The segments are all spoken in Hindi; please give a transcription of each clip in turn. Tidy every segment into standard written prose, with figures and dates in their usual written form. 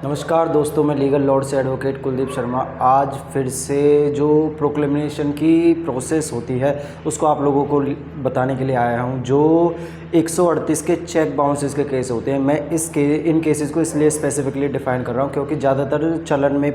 नमस्कार दोस्तों, मैं लीगल लॉ से एडवोकेट कुलदीप शर्मा आज फिर से जो प्रोक्लेमेशन की प्रोसेस होती है उसको आप लोगों को बताने के लिए आया हूं। जो 138 के चेक बाउंसेस के केस होते हैं, मैं इन केसेस को इसलिए स्पेसिफिकली डिफ़ाइन कर रहा हूं क्योंकि ज़्यादातर चलन में,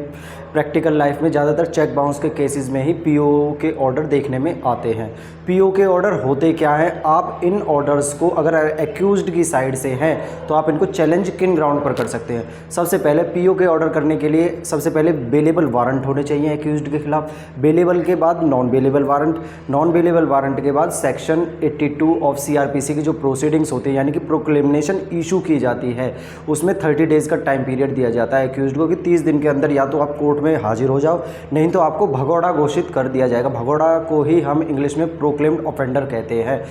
प्रैक्टिकल लाइफ में ज़्यादातर चेक बाउंस के केसेस में ही पीओ के ऑर्डर देखने में आते हैं। पीओ के ऑर्डर होते क्या है, आप इन ऑर्डर्स को अगर एक्यूज्ड की साइड से हैं तो आप इनको चैलेंज किन ग्राउंड पर कर सकते हैं। सबसे पहले पीओ के ऑर्डर करने के लिए सबसे पहले बेलेबल वारंट होने चाहिए एक्यूज्ड के खिलाफ। बेलेबल के बाद non bailable warrant, non bailable warrant के बाद सेक्शन 82 ऑफ सीआरपीसी की जो प्रोसीडिंग्स होते हैं, यानी कि प्रोक्लेमेशन इशू की जाती है, उसमें 30 डेज़ का टाइम पीरियड दिया जाता है एक्यूज्ड को कि 30 दिन के अंदर या तो आप कोर्ट में हाजिर हो जाओ, नहीं तो आपको भगौड़ा घोषित कर दिया जाएगा। भगौड़ा को ही हम इंग्लिश में प्रोक्लेम्ड ऑफेंडर कहते हैं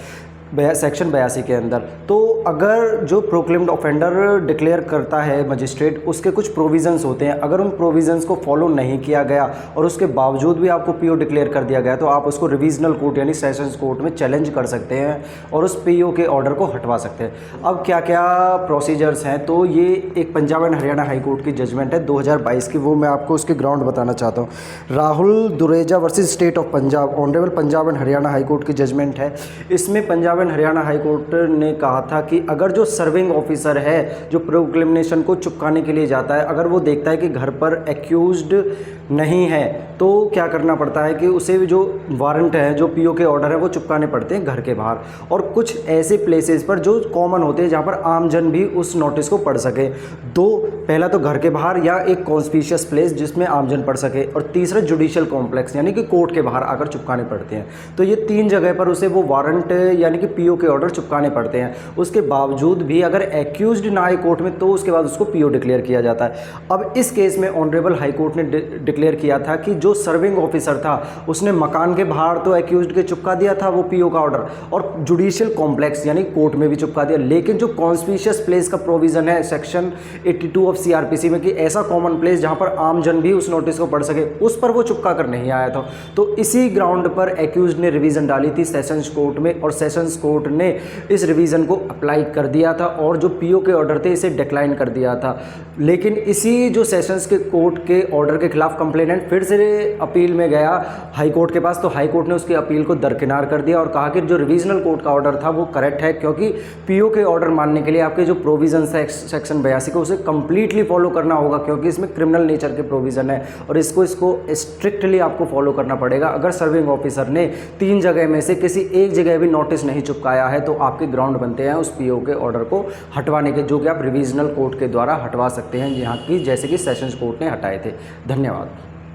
सेक्शन 82 के अंदर। तो अगर जो प्रोक्लेम्ड ऑफेंडर डिक्लेयर करता है मजिस्ट्रेट, उसके कुछ प्रोविज़न्स होते हैं, अगर उन प्रोविज़न्स को फॉलो नहीं किया गया और उसके बावजूद भी आपको पीओ डिक्लेयर कर दिया गया तो आप उसको रिविजनल कोर्ट यानी सेशंस कोर्ट में चैलेंज कर सकते हैं और उस पीओ के ऑर्डर को हटवा सकते हैं। अब क्या क्या प्रोसीजर्स हैं, तो ये एक Punjab and Haryana high court की जजमेंट है 2022 की, वो मैं आपको उसके ग्राउंड बताना चाहता हूँ। Rahul Dureja versus state of Punjab, honourable Punjab and Haryana high court की जजमेंट है। इसमें पंजाब हरियाणा हाई कोर्ट ने कहा था कि अगर जो सर्विंग ऑफिसर है जो प्रोक्लेमेशन को चुपकाने के लिए जाता है, अगर वो देखता है कि घर पर एक्यूज्ड नहीं है तो क्या करना पड़ता है कि उसे जो वारंट है, जो पीओ के ऑर्डर है, वो चुपकाने पड़ते हैं घर के बाहर और कुछ ऐसे प्लेसेस पर जो कॉमन होते हैं जहाँ पर आमजन भी उस नोटिस को पढ़ सके। पहला तो घर के बाहर या एक कॉन्स्पिशियस प्लेस जिसमें आमजन पढ़ सके, और तीसरा जुडिशियल कॉम्प्लेक्स यानी कि कोर्ट के बाहर आकर चुपकाने पड़ते हैं। तो ये 3 जगह पर उसे वो वारंट यानी कि पीओ के ऑर्डर चुपकाने पड़ते हैं। उसके बावजूद भी अगर एक्यूज्ड ना आए कोर्ट में तो उसके बाद उसको पीओ डिक्लेयर किया जाता है। अब इस केस में ऑनरेबल हाई कोर्ट ने डिक्लेयर किया था कि जो सर्विंग ऑफिसर था उसने मकान के बाहर तो एक्यूज्ड के चुपका दिया था वो पीओ का ऑर्डर, और जुडिशियल कॉम्प्लेक्स यानी कोर्ट में भी चुपका दिया, लेकिन जो कॉन्स्पिशियस प्लेस का प्रोविजन है सेक्शन 82 ऑफ सीआरपीसी में कि ऐसा कॉमन प्लेस जहां पर आमजन भी उस नोटिस को पढ़ सके, उस पर वो चुपका कर नहीं आया था। तो इसी ग्राउंड पर एक्यूज्ड ने रिवीजन डाली थी सेशंस कोर्ट में, और सेशंस कोर्ट ने इस रिवीजन को अप्लाई कर दिया था और जो पीओ के ऑर्डर थे इसे डिक्लाइन कर दिया था। लेकिन इसी जो सेशंस के कोर्ट के ऑर्डर के खिलाफ कंप्लेनेंट फिर से अपील में गया हाई कोर्ट के पास, तो हाई कोर्ट ने उसकी अपील को दरकिनार कर दिया और कहा कि जो रिवीजनल कोर्ट का ऑर्डर था वो करेक्ट है, क्योंकि पीओ के ऑर्डर मानने के लिए आपके जो प्रोविजन है सेक्शन 82 को उसे कंप्लीटली फॉलो करना होगा, क्योंकि इसमें क्रिमिनल नेचर के प्रोविजन है और इसको स्ट्रिक्टली आपको फॉलो करना पड़ेगा। अगर सर्विंग ऑफिसर ने 3 जगह में से किसी एक जगह भी नोटिस नहीं चुपकाया है तो आपके ग्राउंड बनते हैं उस पीओ के ऑर्डर को हटवाने के, जो कि आप रिवीजनल कोर्ट के द्वारा हटवा सकते हैं, यहाँ की जैसे कि सेशंस कोर्ट ने हटाए थे। धन्यवाद।